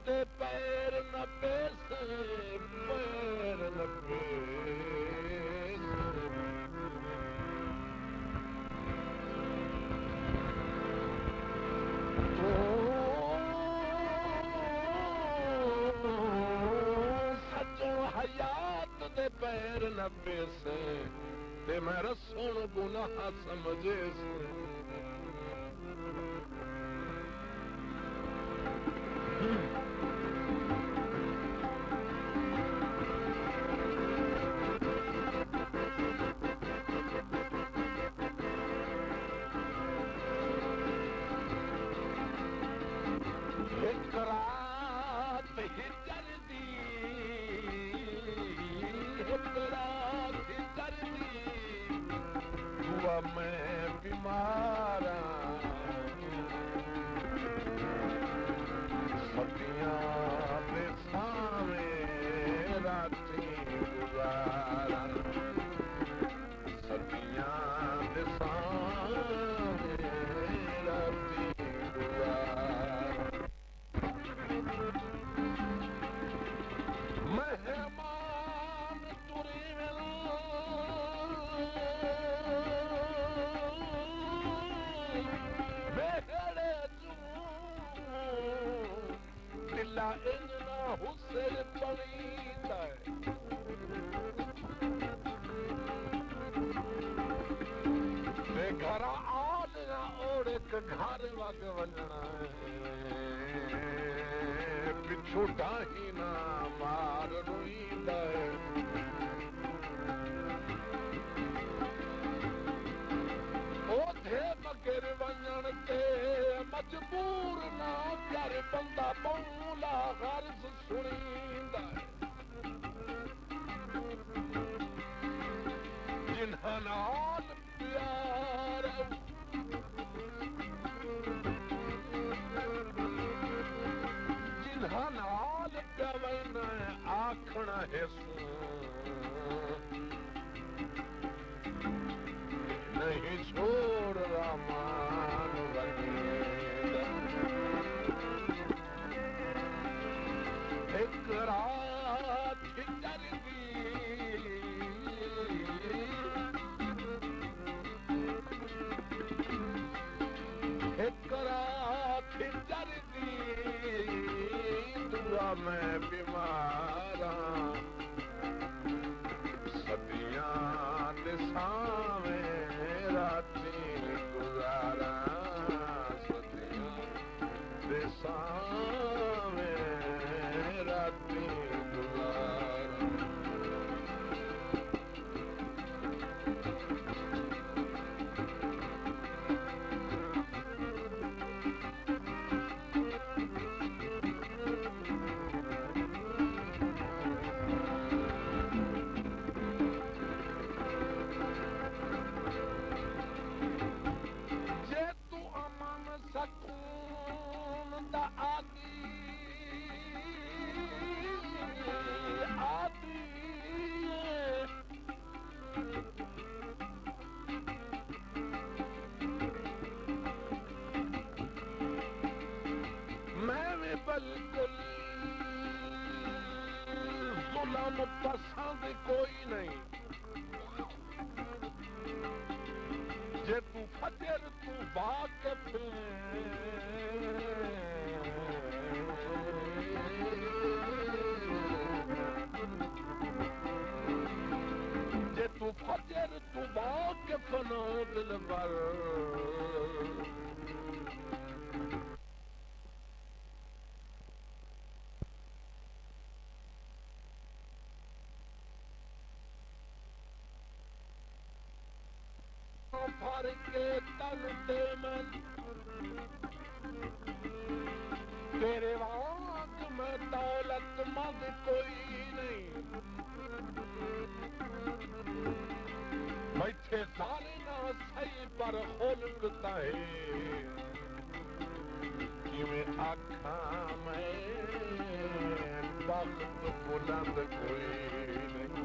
ते पैर न पेस पैर न पेस सचो हयात दे पैर न पेसे ते मैं रसों गुनाह समझे एक रात हिजर दी एक रात हिजर दी हुआ मैं बीमार सतियां दे सावे राती गुजारा सतियां दे सावे राती गुजारा मेहमान तुरी बेहड़े दिला इन्ना हुसैन पड़ीदा ते घर आलना और एक घर वग वञणा पिछू डाही ना मार रोईंदा ओधे मगर वञण ते मजबूर ना कर बंदा मौला गर्ज सुणींदा जिन्हां नाल प्यार जिन्हां नाल पवन आखना है नहीं छोड़ रामान एक रात हिजर दी एक रात हिजर दी दुआ मैं बीमार सदियां निसावे राती गुजारा सदियां निसावे राती गुजारा सकून दा आदि आदि मैं भी बिल्कुल जुल्म पसंद कोई नहीं जे तू फजर तू वाकिफ जे तू फजर तू वाकिफ नो दिलबर भर के तन ते मन तेरे वांग में दौलत मंद कोई नहीं बैठे सारे ना सही पर खुल्क ताए जिमें आखा में वक्त बुलंद कोई नहीं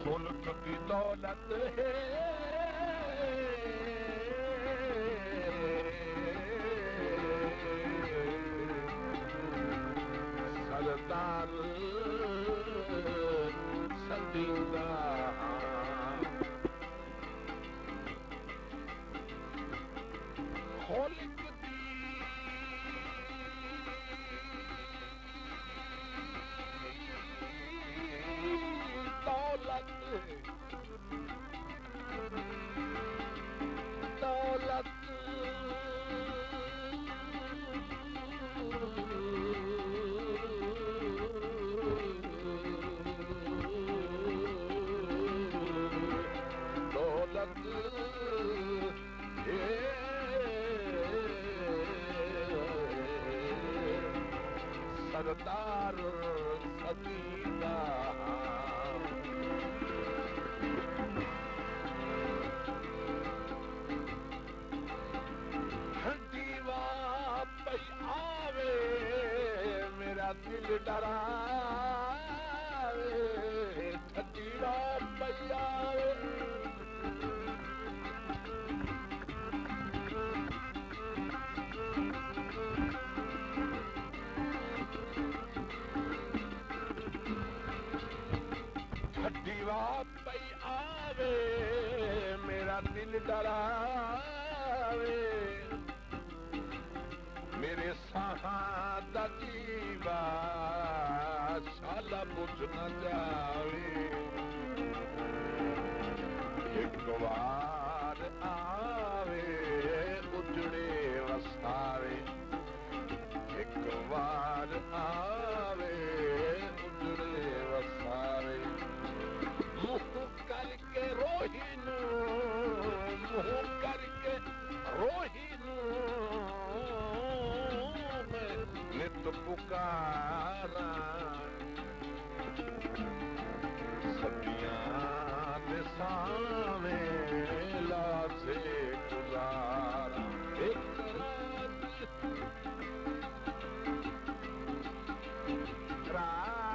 खुल्क की दौलत है सरदार सदीदा खुल्क दौलत दौलत दौलत सरदार सदीदा आवे मेरा दिल डरावे ठंडी रात पई आवे ठंडी रात पई आवे मेरा दिल डरावे मेरे साहा दा जीवा शाला बुझ न जावे एक बार आवे उजड़े वसावे एक बार आवे उजड़े वसावे मुँह करके रोहिनू मुँह करके रोहिनू नित पुकारा सदियां दे सावे लासे गुजारा एक रात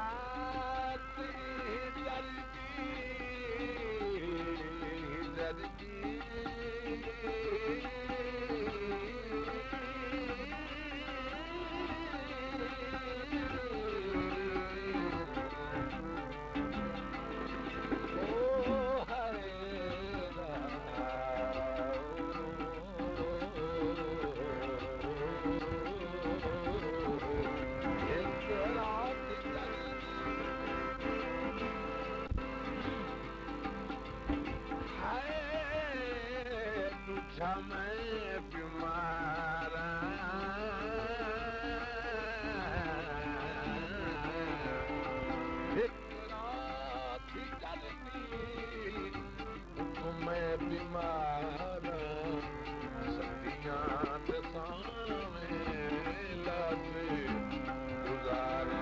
दर्दी मैं बीमारा एक रात चलती मैं बीमारा सदियां दे सावे लासे गुजारा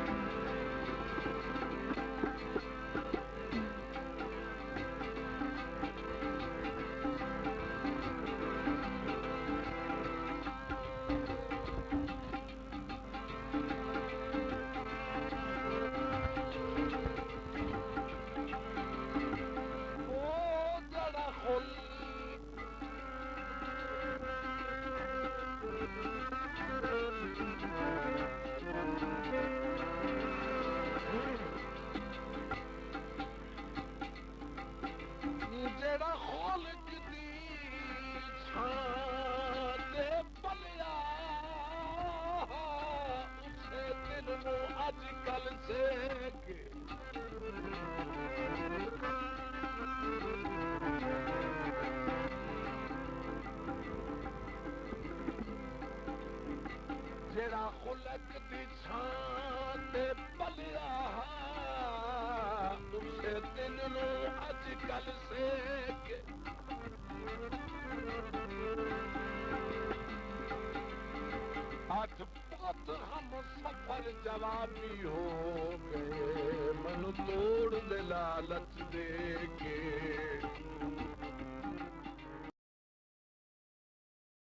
जेड़ा खुल्क दी छां ते पलिया उसे दिल नू अजकल सेक जेड़ा खुल्क दी छां ते पलिया उसे दिल नू अजकल सेक आज बहुत हम सफर जवाबी हो गए मन तोड़ दे लालच दे